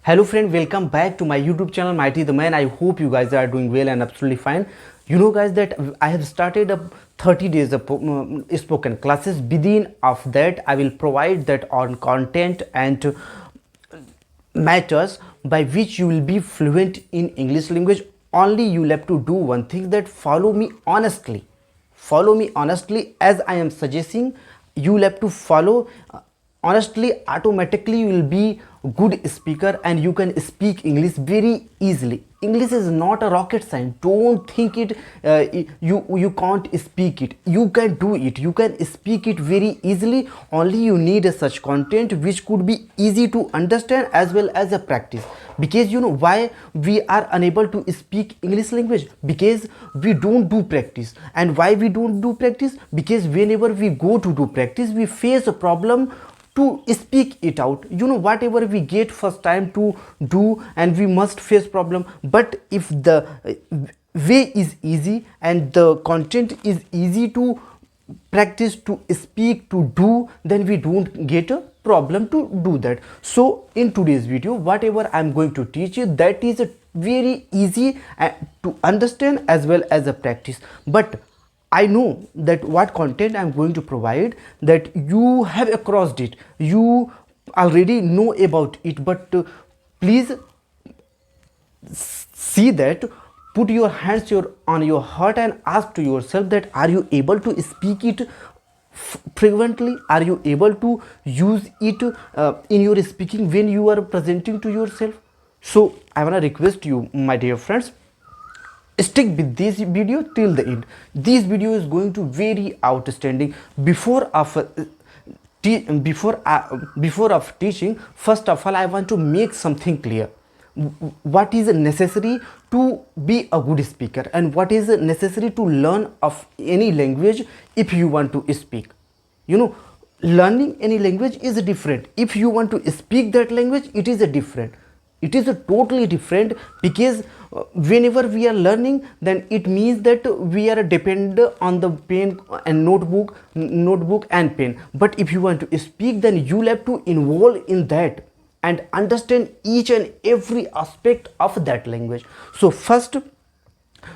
Hello friend, welcome back to my YouTube channel Mighty the Man. I hope you guys are doing well and absolutely fine. You know guys that I have started a 30 days of spoken classes. Within of that I will provide that on content and matters by which you will be fluent in English language. Only you will have to do one thing, that follow me honestly. Follow me honestly as I am suggesting. You will have to follow honestly. Automatically you will be good speaker and you can speak English very easily. English is not a rocket science. Don't think it you can't speak it. You can do it. You can speak it very easily. Only you need a such content which could be easy to understand as well as a practice. Because you know why we are unable to speak English language? Because we don't do practice. And why we don't do practice? Because whenever we go to do practice, we face a problem to speak it out. You know, whatever we get first time to do, and we must face problem. But if the way is easy and the content is easy to practice, to speak, to do, then we don't get a problem to do that. So in today's video, whatever I'm going to teach you, that is a very easy to understand as well as a practice. But I know that what content I'm going to provide, that you have crossed it, you already know about it. But please see that, put your hands on your heart and ask to yourself that are you able to speak it frequently? Are you able to use it in your speaking when you are presenting to yourself? So I want to request you, my dear friends, stick with this video till the end. This video is going to very outstanding. Before of teaching, first of all I want to make something clear. What is necessary to be a good speaker and what is necessary to learn of any language if you want to speak. You know, learning any language is different. If you want to speak that language, it is a different. It is a totally different. Because whenever we are learning, then it means that we are dependent on the pen and notebook and pen. But if you want to speak, then you have to involve in that and understand each and every aspect of that language. So first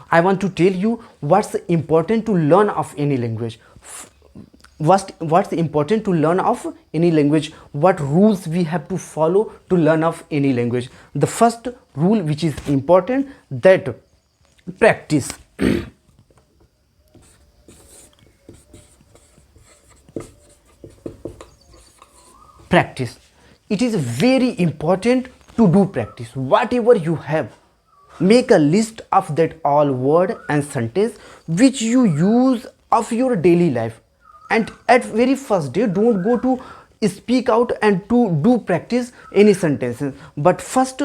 I want to tell you what's important to learn of any language. What's important to learn of any language, what rules we have to follow to learn of any language. The first rule which is important, that practice. Practice, it is very important to do practice. Whatever you have, make a list of that all word and sentence which you use of your daily life. And at very first day, don't go to speak out and to do practice any sentences, but first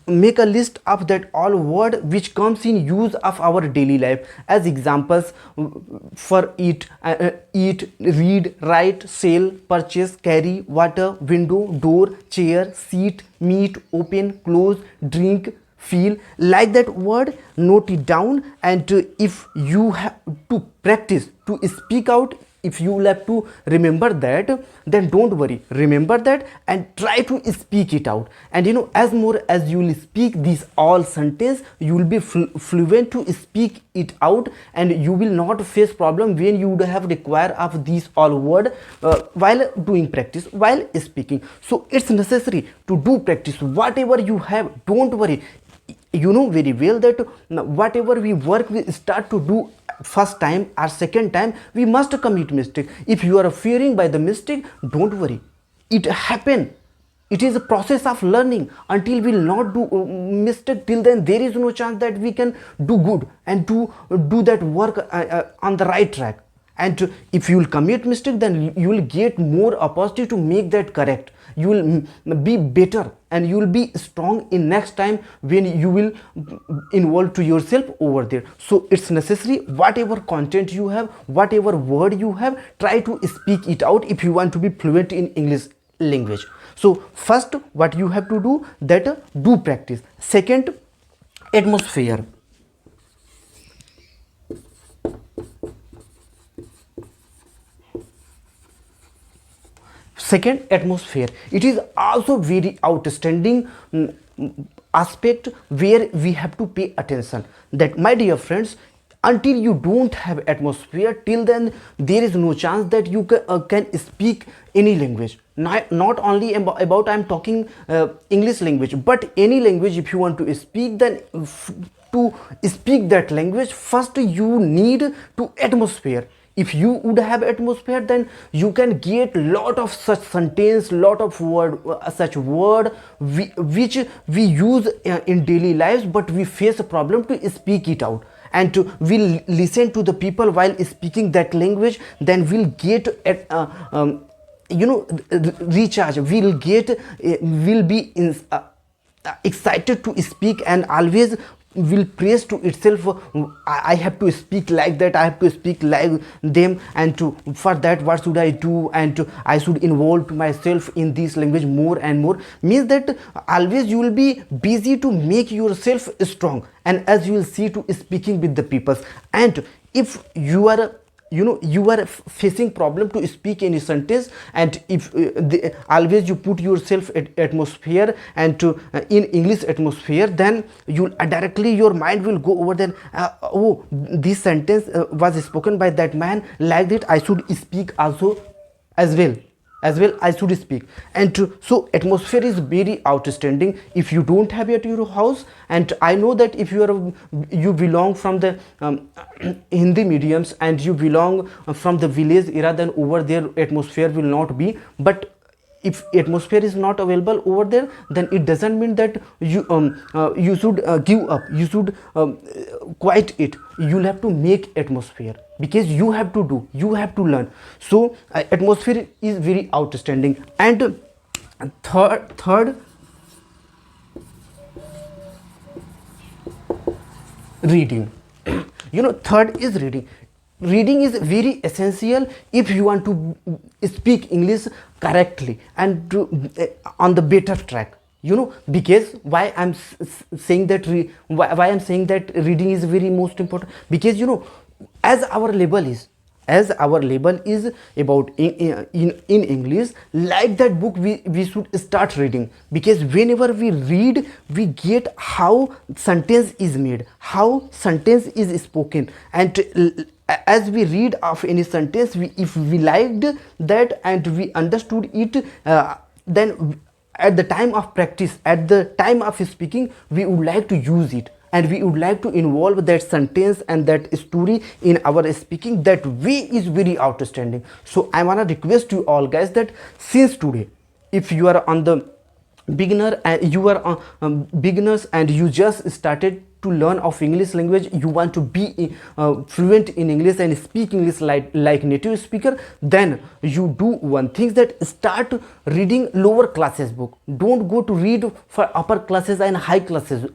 make a list of that all word which comes in use of our daily life. As examples for eat, read, write, sell, purchase, carry, water, window, door, chair, seat, meet, open, close, drink, feel. Like that word, note it down. And if you have to practice to speak out, if you will have to remember that, then don't worry, remember that and try to speak it out. And you know, as more as you will speak these all sentence, you will be fluent to speak it out, and you will not face problem when you would have require of these all word while doing practice, while speaking. So it's necessary to do practice. Whatever you have, don't worry. You know very well that whatever we work, we start to do first time or second time, we must commit mistake. If you are fearing by the mistake, don't worry, it happen. It is a process of learning. Until we will not do mistake, till then there is no chance that we can do good and to do that work on the right track. And if you will commit mistake, then you will get more opportunity to make that correct. You will be better and you will be strong in next time when you will involve to yourself over there. So it's necessary, whatever content you have, whatever word you have, try to speak it out if you want to be fluent in English language. So first what you have to do, that do practice. Second, atmosphere. Second, atmosphere. It is also very outstanding aspect where we have to pay attention. That, my dear friends, until you don't have atmosphere, till then there is no chance that you can speak any language. Not only about I'm talking English language, but any language. If you want to speak, then to speak that language, first you need to atmosphere. If you would have atmosphere, then you can get lot of such sentence, lot of word, such word which we use in daily lives, but we face a problem to speak it out. And we'll listen to the people while speaking that language, then we'll get recharge, we'll be excited to speak, and always will praise to itself, I have to speak like that, I have to speak like them, and for that what should I do, and I should involve myself in this language more and more. Means that always you will be busy to make yourself strong, and as you will see, to speaking with the people. And if you are you are facing problem to speak any sentence, and if always you put yourself at atmosphere, and to in English atmosphere, then you directly your mind will go over, then oh, this sentence was spoken by that man like that, I should speak also as well I should speak. And so atmosphere is very outstanding. If you don't have it at your house, and I know that if you belong from the Hindi mediums, and you belong from the village era, then over there atmosphere will not be. But if atmosphere is not available over there, then it doesn't mean that you should give up, you should quit it. You'll have to make atmosphere, because you have to do, you have to learn. So atmosphere is very outstanding. And third, reading. Third is reading. Reading is very essential if you want to speak English correctly and on the better track. Because why I'm saying that why I'm saying that reading is very most important, because as our label is about in English, like that book we should start reading, because whenever we read, we get how sentence is made, how sentence is spoken. And as we read of any sentence, if we liked that and we understood it, then at the time of practice, at the time of speaking, we would like to use it, and we would like to involve that sentence and that story in our speaking. That way is very outstanding. So I want to request you all guys that since today, if you are on the beginner and you are beginners and you just started to learn of English language, you want to be fluent in English and speak English like native speaker, then you do one thing, that start reading lower classes book. Don't go to read for upper classes and high classes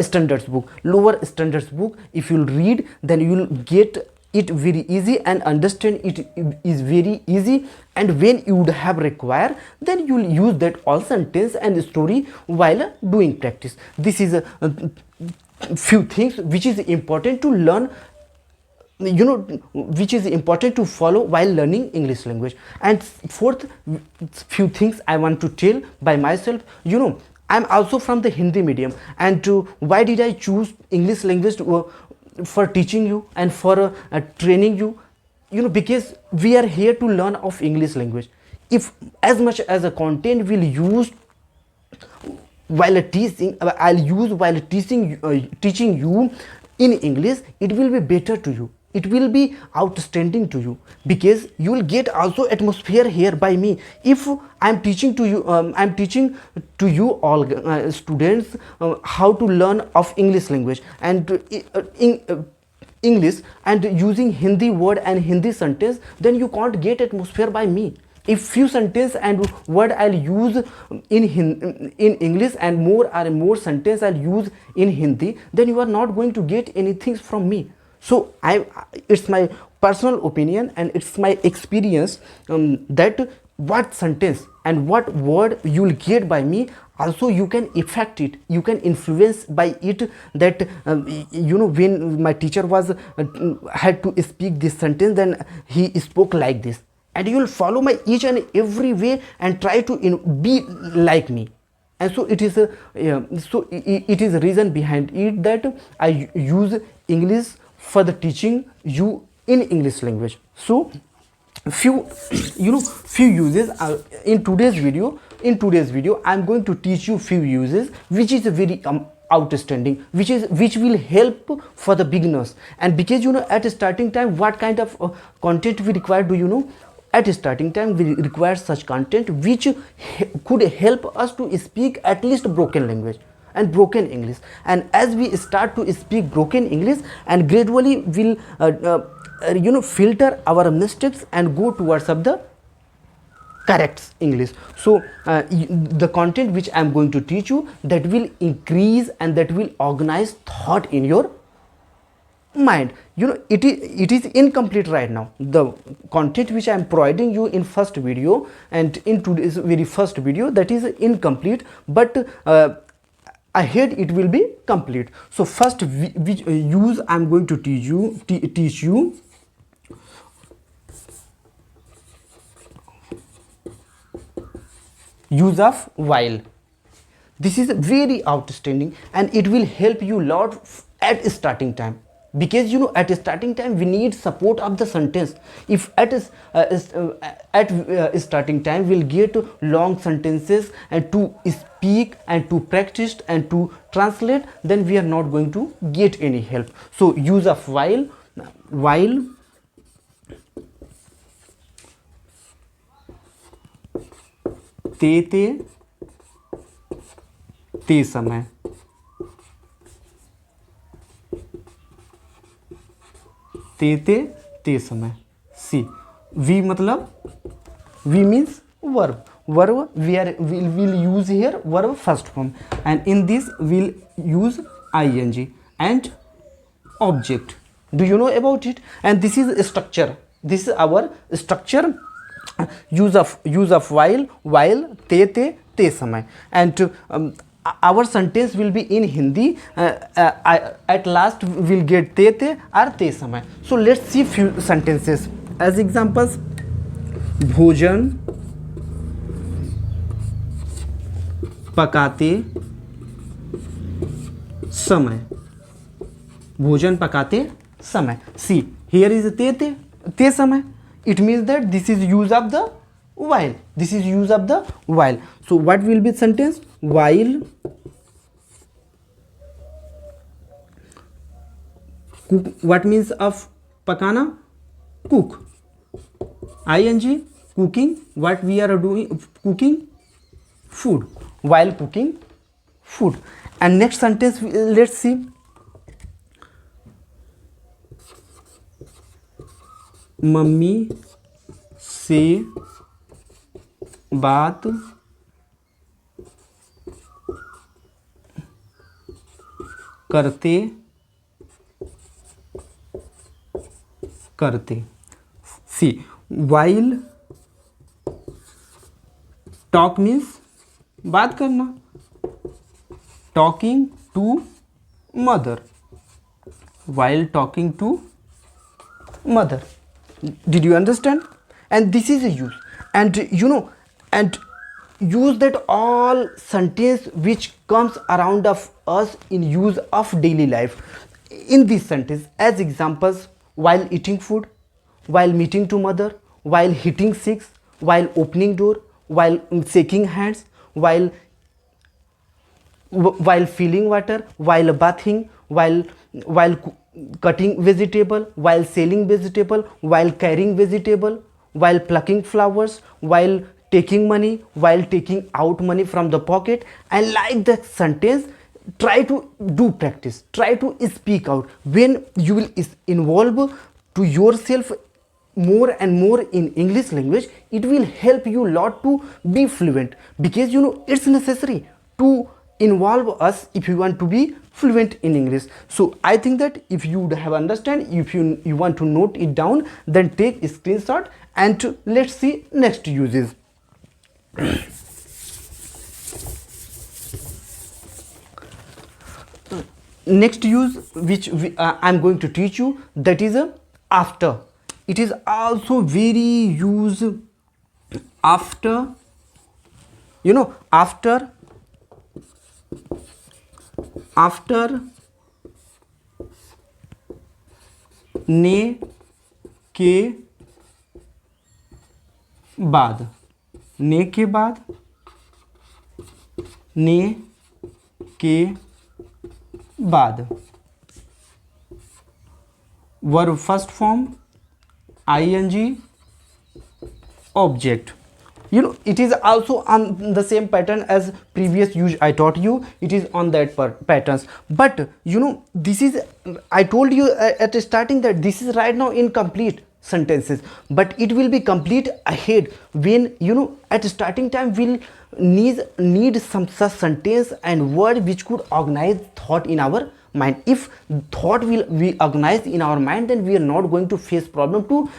standards book. Lower standards book, if you'll read, then you will get it very easy and understand it is very easy. And when you would have require, then you will use that all sentence and story while doing practice. This is a few things which is important to learn, which is important to follow while learning English language. And fourth, few things I want to tell by myself. I'm also from the Hindi medium, and why did I choose English language for teaching you and for training you? Because we are here to learn of English language. If as much as a content will use while teaching, teaching you in English, it will be better to you, it will be outstanding to you, because you will get also atmosphere here by me. If I'm teaching to you, I'm teaching to you all students how to learn of English language and English, and using Hindi word and Hindi sentence, then you can't get atmosphere by me. If few sentence and word I'll use in English, and more sentence I'll use in Hindi, then you are not going to get anything from me. So it's my personal opinion and it's my experience that what sentence and what word you will get by me, also you can affect it, you can influence by it. That when my teacher was had to speak this sentence, then he spoke like this, and you will follow my each and every way and try to be like me. And so it is a it is a reason behind it that I use English for the teaching you in English language. So few few uses in today's video I'm going to teach you few uses which is a very outstanding, which will help for the beginners. And because at starting time what kind of content we require, at starting time we require such content which could help us to speak at least broken language and broken English. And as we start to speak broken English, and gradually will filter our mistakes and go towards of the correct English. So the content which I am going to teach you, that will increase and that will organize thought in your mind. It is incomplete right now, the content which I am providing you in first video and in today's very first video, that is incomplete, but ahead it will be complete. So first which use I am going to teach you use of while. This is very outstanding and it will help you lot at starting time, because at starting time we need support of the sentence. If at starting time we'll get long sentences and to speak and to practice and to translate, then we are not going to get any help. So use of while ते समय, ते समय. सी we मतलब we means verb we'll use here verb first form, and in this we'll use ing and object. Do you know about it? And this is a structure, this is our structure. use of while te समय. And our sentence will be in Hindi. At last we'll get te or te समय. So let's see few sentences as examples. भोजन पकाते समय, भोजन पकाते समय. See, here is te समय. It means that this is use of the while. This is use of the while. So what will be sentence? While cook. What means of pakana? Cook. ing cooking. What we are doing? Cooking food. While cooking food. And next sentence, let's see. Mummy से बात करते करते. सी while talk means बात करना, talking to mother, while talking to mother. Did you understand? And this is a use. And and use that all sentence which comes around of us in use of daily life in this sentence as examples: while eating food, while meeting to mother, while hitting six, while opening door, while shaking hands, while filling water, while bathing, while cutting vegetable, while selling vegetable, while carrying vegetable, while plucking flowers, while taking money, while taking out money from the pocket. And like the sentence, try to do practice, try to speak out. When you will involve to yourself more and more in English language, it will help you a lot to be fluent, because it's necessary to involve us if you want to be fluent in English. So I think that if you have understand, if you want to note it down, then take a screenshot and let's see next uses. Next use which I'm going to teach you, that is after. it is also very used after, after ने के बाद, ने के बाद, ने के बाद, verb first form, ing, object. It is also on the same pattern as previous use I taught you. It is on that patterns, but this is, I told you at the starting that this is right now incomplete sentences, but it will be complete ahead when at starting time we'll need some such sentence and word which could organize thought in our mind. If thought will be organized in our mind, then we are not going to face problem to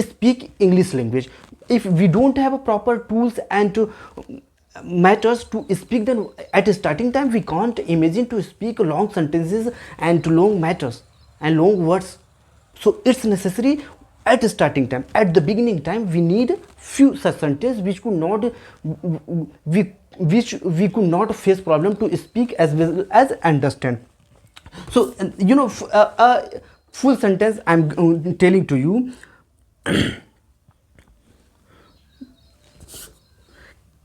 speak English language. If we don't have a proper tools and matters to speak, then at a starting time we can't imagine to speak long sentences and long matters and long words. So it's necessary at the starting time, at the beginning time, we need few such sentences which could not we could not face problem to speak as well as understand. So full sentence I'm telling to you.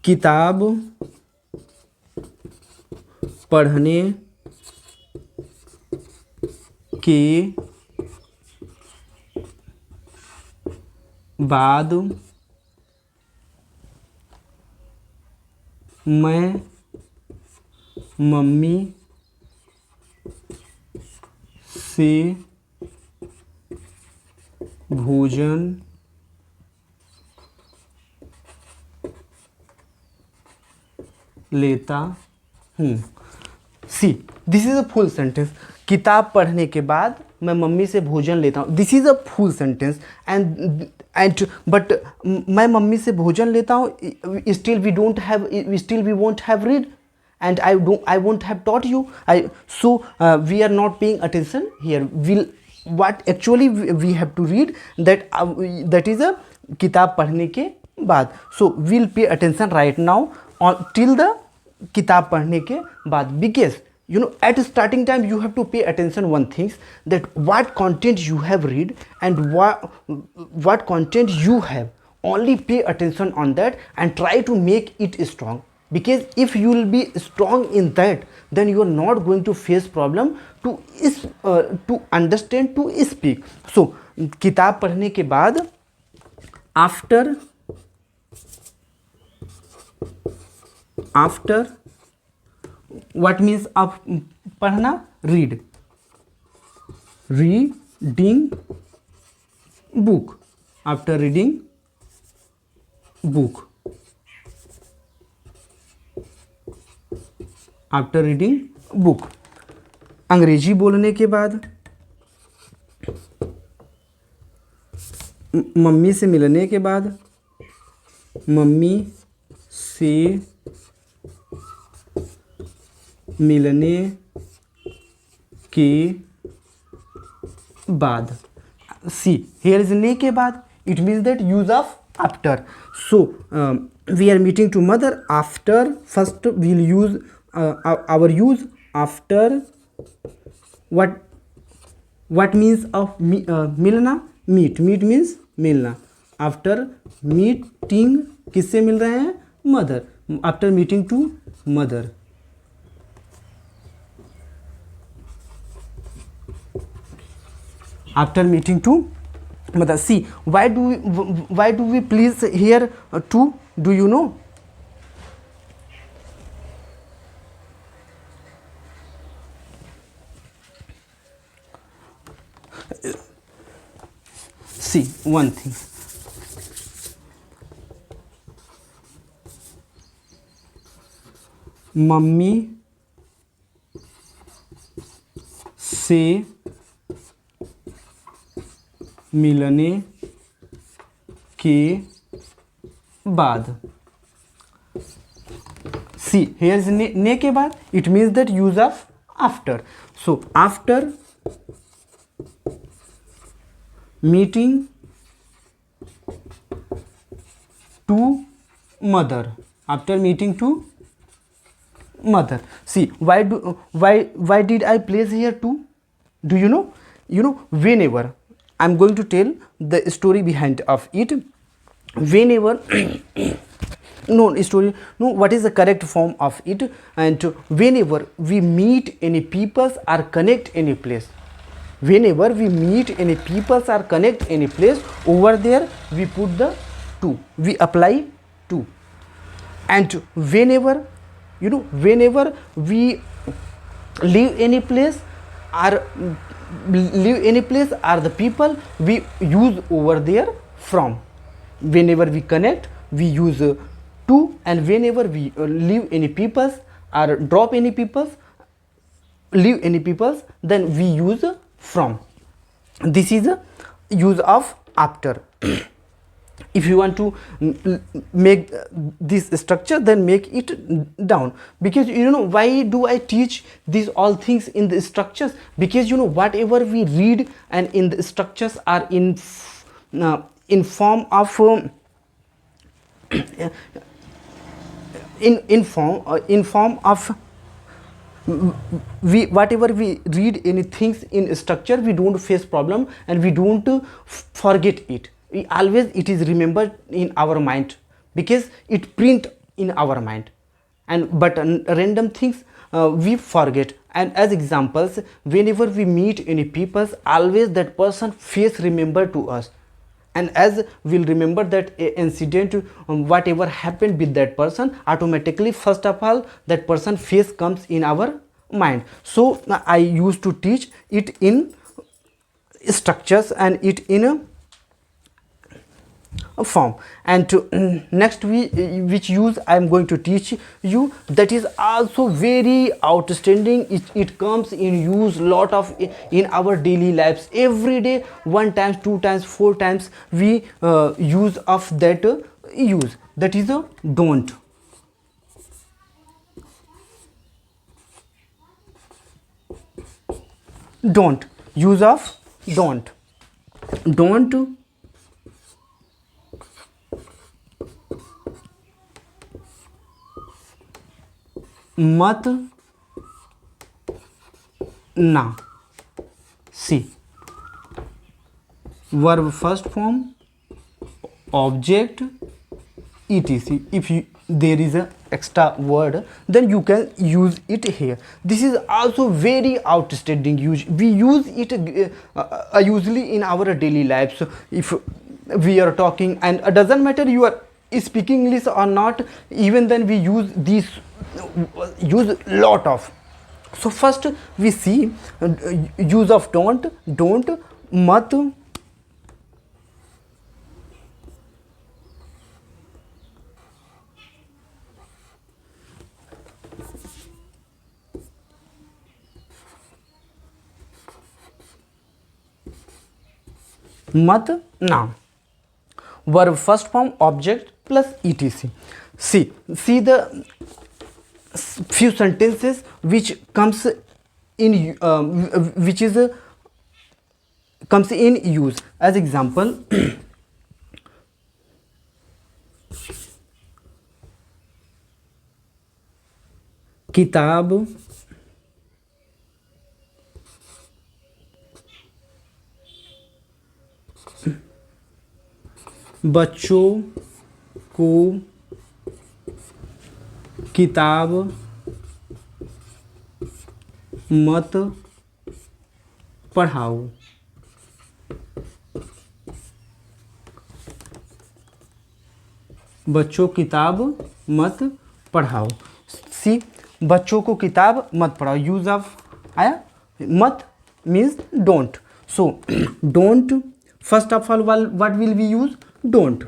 किताब पढ़ने के बाद मैं mummy से भोजन लेता हूँ. See, this is a full sentence. किताब पढ़ने के बाद मैं मम्मी से भोजन लेता हूँ. This is a full sentence and but मैं मम्मी से भोजन लेता हूँ, still we don't have, still we won't have read and I won't have taught you. So we are not paying attention here. What actually we have to read that is a किताब पढ़ने के बाद. So we'll pay attention right now on till the किताब पढ़ने के बाद, because at starting time you have to pay attention one things, that what content you have read and what content you have, only pay attention on that and try to make it strong. Because if you will be strong in that, then you are not going to face problem to understand, to speak. So किताब पढ़ने के बाद, after what means of पढ़ना, reading book, after reading book, after reading book. अंग्रेजी बोलने के बाद, mummy से मिलने के बाद, मम्मी से मिलने के बाद. सी, हियर इज ने के बाद, it means that use of after. So we are meeting to mother. After, first we'll use our use after. what means of मिलना, meet means मिलना. after meeting, किससे मिल रहे हैं, mother. after meeting to mother. after meeting to mother. See, why do we please here to, do you know? See, one thing, mummy से मिलने के बाद. सी, here is ने के बाद, it means that use of after. So after meeting to mother. After meeting to mother. See, why did I place here to? Do you know? Whenever I'm going to tell the story behind of it. Whenever no story, no, what is the correct form of it? And whenever we meet any peoples or connect any place, whenever we meet any peoples or connect any place, over there we put the to, we apply to. And whenever we leave any place or the people, we use over there from. Whenever we connect, we use to, and whenever we leave any peoples or drop any peoples, leave any peoples, then we use from. This is a use of after. If you want to make this structure, then make it down, because why do I teach these all things in the structures? Because whatever we read and in the structures are in form of in form of we, whatever we read any things in structure, we don't face problem and we don't forget it. We always, it is remembered in our mind, because it print in our mind. And but random things we forget. And as examples, whenever we meet any peoples, always that person face remember to us, and as we'll remember that incident, whatever happened with that person, automatically first of all that person face comes in our mind. So I used to teach it in structures and it in a form. And next which use I am going to teach you, that is also very outstanding. It comes in use lot of in our daily lives every day, one times, two times, four times we use of that use, that is a don't. Don't, use of don't. Don't मत ना. See, verb first form, object, etc. If there is a extra word, then you can use it here. This is also very outstanding use. We use it usually in our daily life. So if we are talking, and it doesn't matter you are speaking English or not, even then we use these, use lot of. So first we see use of don't, mat, mat now. Verb first form, object plus etc. See the few sentences which comes in which is comes in use. As example, किताब बच्चों को किताब मत पढ़ाओ. बच्चों किताब मत पढ़ाओ. सी, बच्चों को किताब मत पढ़ाओ. यूज ऑफ आया, मत means don't. So don't, first of all, what will we use? Don't.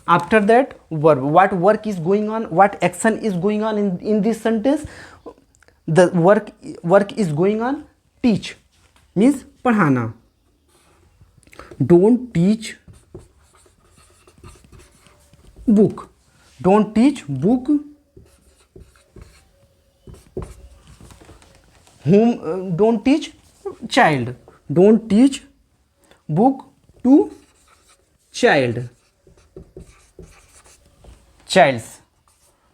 After that, verb. What work is going on, what action is going on in this sentence? The work is going on. Teach means पढ़ाना. Don't teach book. Don't teach book whom. Don't teach child. Don't teach book to child, childs.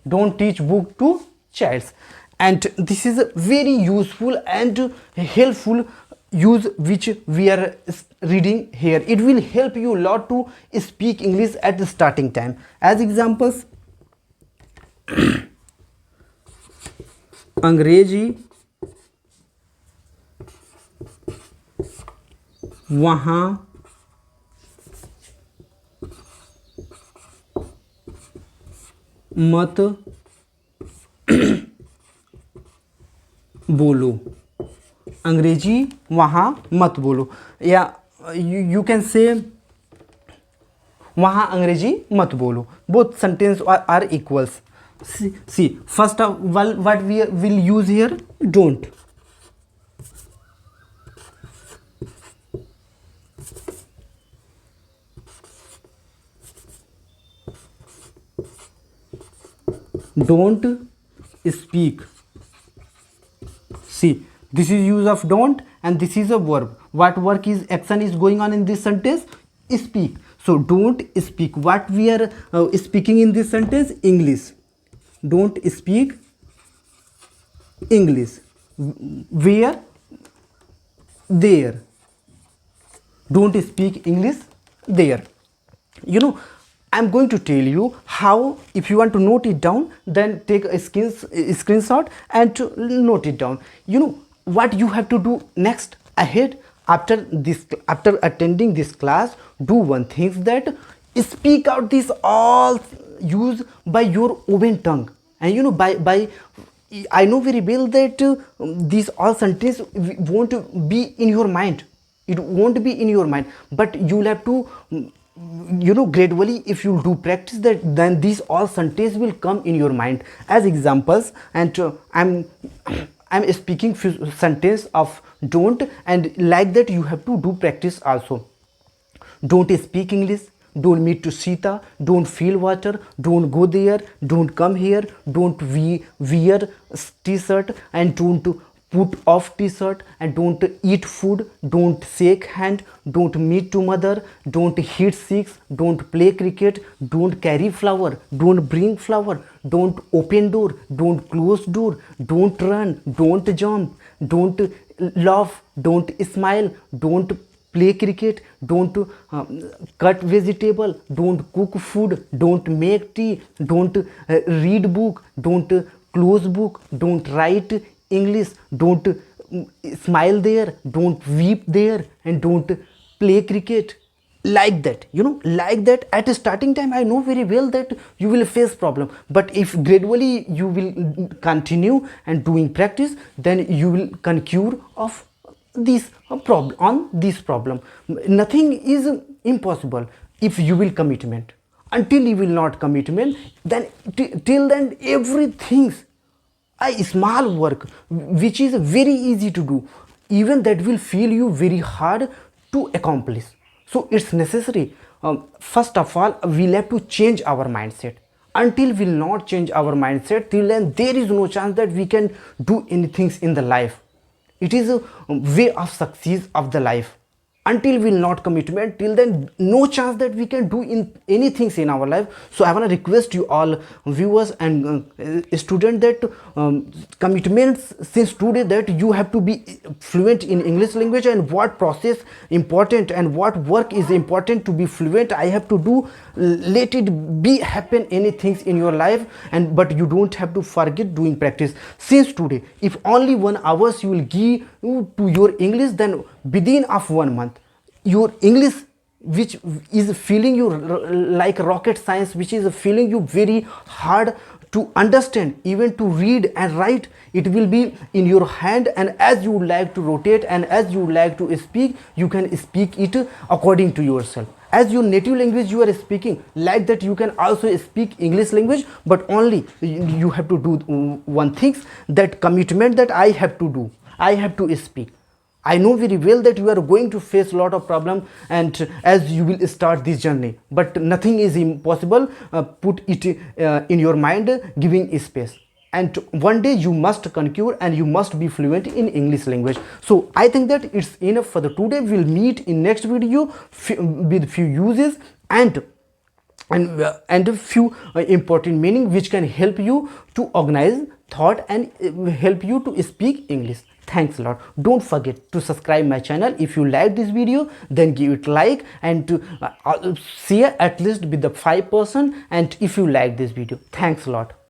Don't teach book to childs. And this is a very useful and helpful use which we are reading here. It will help you a lot to speak English at the starting time. As examples, अंग्रेजी वहाँ मत बोलो, अंग्रेजी वहाँ मत बोलो, या you can say वहाँ अंग्रेजी मत बोलो. Both sentence are equals. See, first of all, what we will use here, don't. Don't speak. See, this is use of don't and this is a verb. What work is action is going on in this sentence? Speak. So don't speak. What we are speaking in this sentence? English. Don't speak English. Where? There. Don't speak English there. You know, I'm going to tell you how. If you want to note it down, then take a screenshot and to note it down. You know what you have to do next ahead after this, after attending this class. Do one thing, that speak out this all use by your own tongue. And you know, by I know very well that these all sentence won't be in your mind. It won't be in your mind, but you will have to, you know, gradually, if you do practice that, then these all sentence will come in your mind as examples. And I'm speaking few sentence of don't, and like that you have to do practice also. Don't speak English. Don't meet to Sita. Don't feel water. Don't go there. Don't come here. Don't wear t-shirt, and don't put off t-shirt, and don't eat food. Don't shake hand. Don't meet to mother. Don't hit six. Don't play cricket. Don't carry flower. Don't bring flower. Don't open door. Don't close door. Don't run. Don't jump. Don't laugh. Don't smile. Don't play cricket. Don't cut vegetable. Don't cook food. Don't make tea. Don't read book. Don't close book. Don't write English. Don't smile there. Don't weep there. And don't play cricket. Like that, you know, like that. At a starting time, I know very well that you will face problem, but if gradually you will continue and doing practice, then you will conquer of this problem, on this problem. Nothing is impossible if you will commitment. Until you will not commitment, then till then everything's a small work which is very easy to do, even that will feel you very hard to accomplish. So it's necessary, first of all, we'll have to change our mindset. Until we'll not change our mindset, till then there is no chance that we can do anything in the life. It is a way of success of the life. Until we'll not commitment, till then no chance that we can do in anything in our life. So I want to request you all viewers and students that commitments since today, that you have to be fluent in English language, and what process important and what work is important to be fluent, I have to do. Let it be happen anything in your life, and but you don't have to forget doing practice since today. If only 1 hour you will give to your English, then within of 1 month your English, which is feeling you like rocket science, which is feeling you very hard to understand, even to read and write, it will be in your hand. And as you would like to rotate and as you would like to speak, you can speak it according to yourself. As your native language you are speaking, like that you can also speak English language, but only you have to do one thing, that commitment, that I have to do, I have to speak. I know very well that you are going to face a lot of problem, and as you will start this journey, but nothing is impossible. Put it in your mind, giving space. and one day you must concur and you must be fluent in English language. So I think that it's enough for the today. We'll meet in next video with few uses and a few important meaning which can help you to organize thought and help you to speak English. Thanks a lot. Don't forget to subscribe my channel. If you like this video, then give it like and to share at least with the 5%, and if you like this video. Thanks a lot.